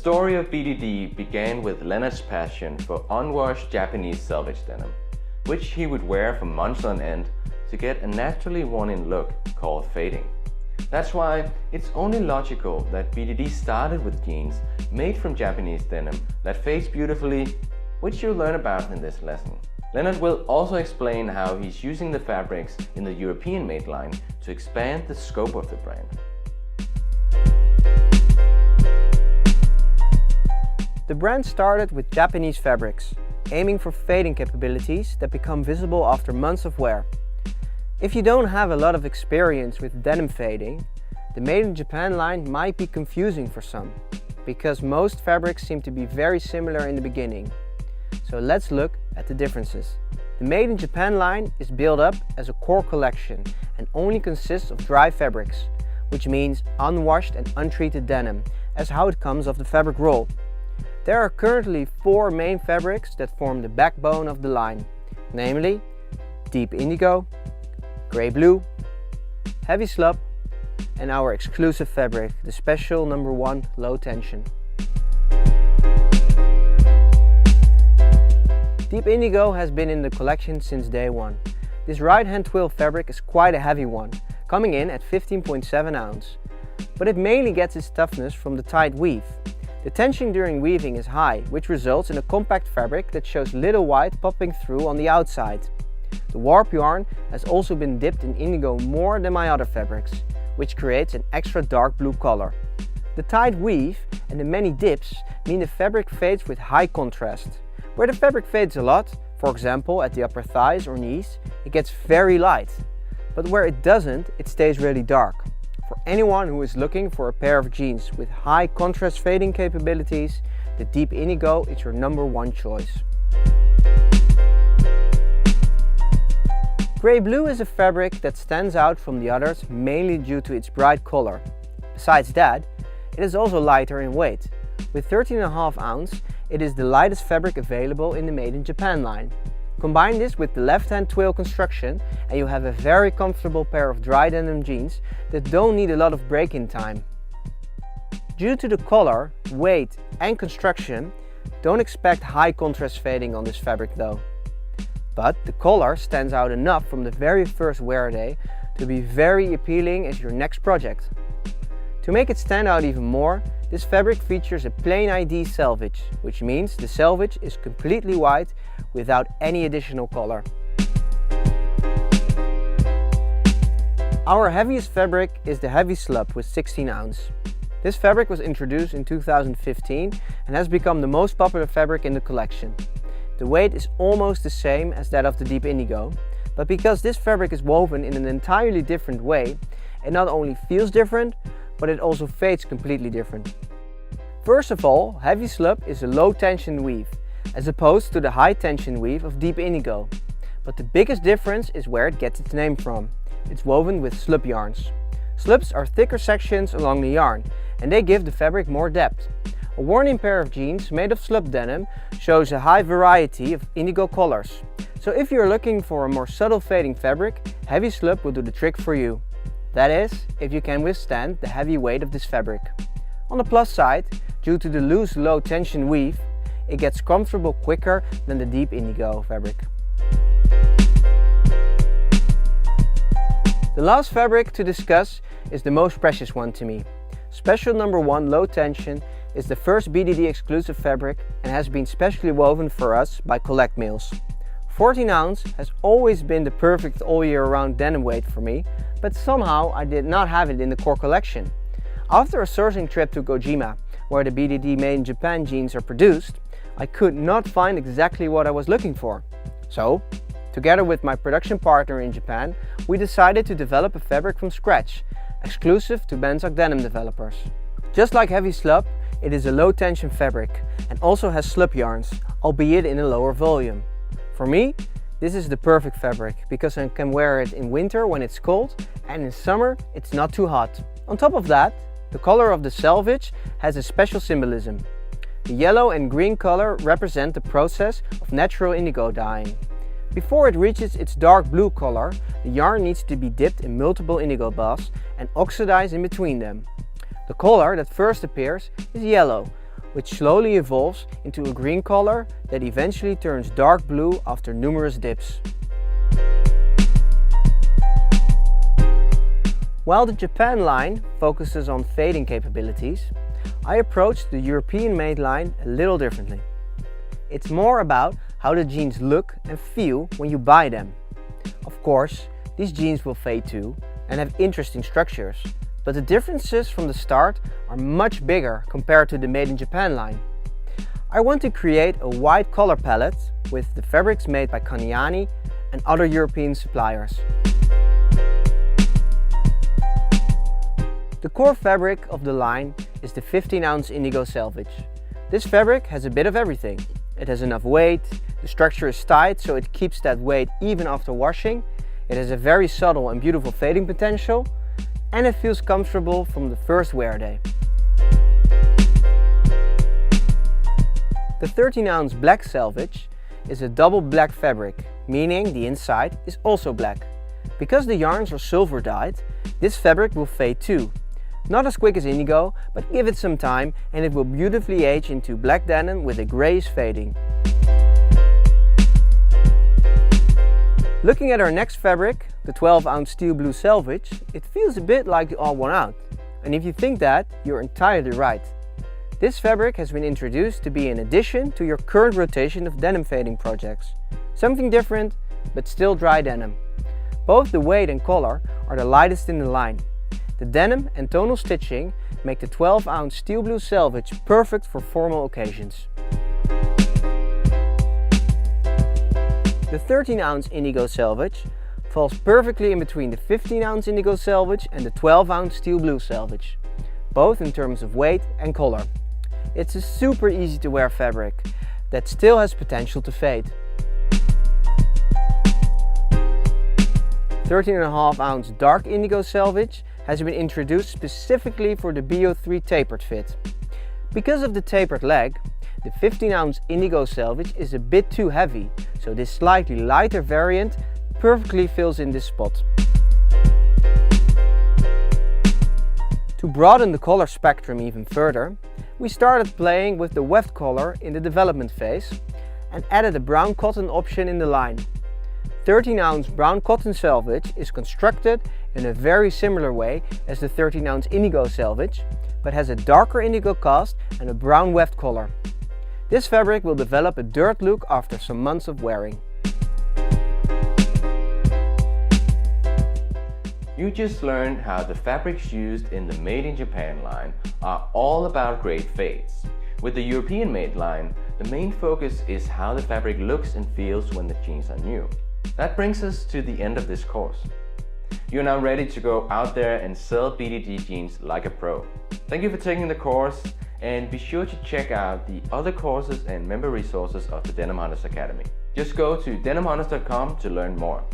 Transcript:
story of BDD began with Leonard's passion for unwashed Japanese selvage denim, which he would wear for months on end to get a naturally worn-in look called fading. That's why it's only logical that BDD started with jeans made from Japanese denim that fades beautifully, which you'll learn about in this lesson. Leonard will also explain how he's using the fabrics in the European-made line to expand the scope of the brand. The brand started with Japanese fabrics, aiming for fading capabilities that become visible after months of wear. If you don't have a lot of experience with denim fading, the Made in Japan line might be confusing for some, because most fabrics seem to be very similar in the beginning. So let's look at the differences. The Made in Japan line is built up as a core collection and only consists of dry fabrics, which means unwashed and untreated denim, as how it comes off the fabric roll. There are currently 4 main fabrics that form the backbone of the line, namely Deep Indigo, Grey Blue, Heavy SLUB, and our exclusive fabric, the special number 1 low tension. Deep Indigo has been in the collection since day one. This right-hand twill fabric is quite a heavy one, coming in at 15.7 ounce. But it mainly gets its toughness from the tight weave. The tension during weaving is high, which results in a compact fabric that shows little white popping through on the outside. The warp yarn has also been dipped in indigo more than my other fabrics, which creates an extra dark blue color. The tight weave and the many dips mean the fabric fades with high contrast. Where the fabric fades a lot, for example at the upper thighs or knees, it gets very light. But where it doesn't, it stays really dark. For anyone who is looking for a pair of jeans with high contrast fading capabilities, the Deep Indigo is your number 1 choice. Grey Blue is a fabric that stands out from the others mainly due to its bright color. Besides that, it is also lighter in weight. With 13.5 ounce, it is the lightest fabric available in the Made in Japan line. Combine this with the left-hand twill construction and you have a very comfortable pair of dry denim jeans that don't need a lot of break-in time. Due to the color, weight and construction, don't expect high contrast fading on this fabric though. But the color stands out enough from the very first wear day to be very appealing as your next project. To make it stand out even more, this fabric features a plain ID selvage, which means the selvage is completely white without any additional color. Our heaviest fabric is the Heavy SLUB with 16 ounce. This fabric was introduced in 2015 and has become the most popular fabric in the collection. The weight is almost the same as that of the Deep Indigo, but because this fabric is woven in an entirely different way, it not only feels different, but it also fades completely different. First of all, Heavy SLUB is a low tension weave, as opposed to the high tension weave of Deep Indigo. But the biggest difference is where it gets its name from. It's woven with SLUB yarns. SLUBs are thicker sections along the yarn, and they give the fabric more depth. A worn-in pair of jeans made of SLUB denim shows a high variety of indigo colors. So if you're looking for a more subtle fading fabric, Heavy SLUB will do the trick for you. That is, if you can withstand the heavy weight of this fabric. On the plus side, due to the loose low tension weave, it gets comfortable quicker than the Deep Indigo fabric. The last fabric to discuss is the most precious one to me. Special number 1 low tension is the first BDD exclusive fabric and has been specially woven for us by Collect Mills. 14 ounce has always been the perfect all year round denim weight for me, but somehow I did not have it in the core collection. After a sourcing trip to Gojima, where the BDD Made in Japan jeans are produced, I could not find exactly what I was looking for. So, together with my production partner in Japan, we decided to develop a fabric from scratch, exclusive to Benzak Denim Developers. Just like Heavy SLUB, it is a low tension fabric and also has SLUB yarns, albeit in a lower volume. For me, this is the perfect fabric because I can wear it in winter when it's cold and in summer it's not too hot. On top of that, the color of the selvage has a special symbolism. The yellow and green color represent the process of natural indigo dyeing. Before it reaches its dark blue color, the yarn needs to be dipped in multiple indigo baths and oxidized in between them. The color that first appears is yellow, which slowly evolves into a green color that eventually turns dark blue after numerous dips. While the Japan line focuses on fading capabilities, I approached the European-made line a little differently. It's more about how the jeans look and feel when you buy them. Of course, these jeans will fade too and have interesting structures, but the differences from the start are much bigger compared to the Made in Japan line. I want to create a wide color palette with the fabrics made by Kaniani and other European suppliers. The core fabric of the line is the 15-ounce indigo selvage. This fabric has a bit of everything. It has enough weight, the structure is tight so it keeps that weight even after washing, it has a very subtle and beautiful fading potential, and it feels comfortable from the first wear day. The 13-ounce black selvage is a double black fabric, meaning the inside is also black. Because the yarns are silver dyed, this fabric will fade too. Not as quick as indigo, but give it some time and it will beautifully age into black denim with a greyish fading. Looking at our next fabric, the 12-ounce steel blue selvage, it feels a bit like the odd one out. And if you think that, you're entirely right. This fabric has been introduced to be an addition to your current rotation of denim fading projects. Something different, but still dry denim. Both the weight and color are the lightest in the line. The denim and tonal stitching make the 12-ounce steel blue selvage perfect for formal occasions. The 13-ounce indigo selvage falls perfectly in between the 15-ounce indigo selvage and the 12-ounce steel blue selvage, both in terms of weight and color. It's a super easy to wear fabric that still has potential to fade. 13.5-ounce dark indigo selvage has been introduced specifically for the BO3 tapered fit. Because of the tapered leg, the 15-ounce indigo selvage is a bit too heavy, so this slightly lighter variant perfectly fills in this spot. To broaden the color spectrum even further, we started playing with the weft color in the development phase and added a brown cotton option in the line. 13-ounce brown cotton selvage is constructed in a very similar way as the 13-ounce indigo selvage, but has a darker indigo cast and a brown weft color. This fabric will develop a dirt look after some months of wearing. You just learned how the fabrics used in the Made in Japan line are all about great fades. With the European made line, the main focus is how the fabric looks and feels when the jeans are new. That brings us to the end of this course. You're now ready to go out there and sell BDD jeans like a pro. Thank you for taking the course, and be sure to check out the other courses and member resources of the Denim Hunters Academy. Just go to denimhunters.com to learn more.